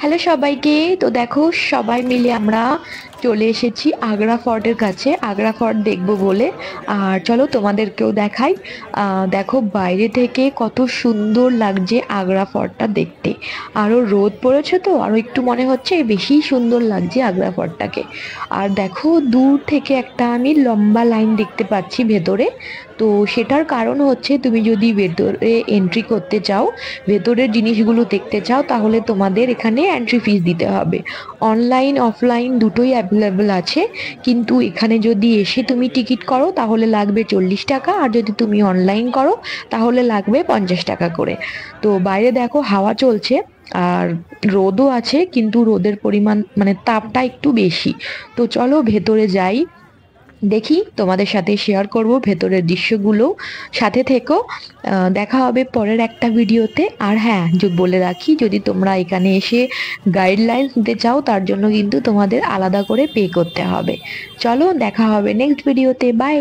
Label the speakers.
Speaker 1: Hello সবাইকে। তো দেখো, সবাই মিলে আমরা চলে এসেছি আগ্রা ফোর্টের কাছে, আগ্রা ফোর্ট দেখবো বলে। আর চলো তোমাদেরকেও দেখাই। দেখো বাইরে থেকে কত সুন্দর লাগছে আগ্রা ফোর্টটা দেখতে। আরো রোদ পড়েছে তো আরো একটু মনে হচ্ছে বেশি সুন্দর লাগছে আগ্রা ফোর্টটাকে। আর দেখো দূর থেকে একটা আমি লম্বা লাইন দেখতে পাচ্ছি ভেতরে। তো সেটার কারণ হচ্ছে, তুমি যদি ভেতরে এন্ট্রি করতে চাও, ভেতরের জিনিসগুলো দেখতে চাও, তাহলে তোমাদের এখানে এন্ট্রি ফিস দিতে হবে। অনলাইন অফলাইন দুটোই অ্যাভেলেবল আছে, কিন্তু এখানে যদি এসে তুমি টিকিট করো তাহলে লাগবে 40 টাকা, আর যদি তুমি অনলাইন করো তাহলে লাগবে 50 টাকা করে। তো বাইরে দেখো হাওয়া চলছে, আর রোদও আছে, কিন্তু রোদের পরিমাণ মানে তাপটা একটু বেশি। তো চলো ভেতরে যাই, দেখি, তোমাদের সাথে শেয়ার করব ভেতরের দৃশ্যগুলো। সাথে থেকো। দেখা হবে পরের একটা ভিডিওতে। আর হ্যাঁ, বলে রাখি, যদি তোমরা এখানে এসে গাইডলাইন্স দিতে চাও তার জন্য কিন্তু তোমাদের আলাদা করে পে করতে হবে। চলো দেখা হবে নেক্সট ভিডিওতে। বাই।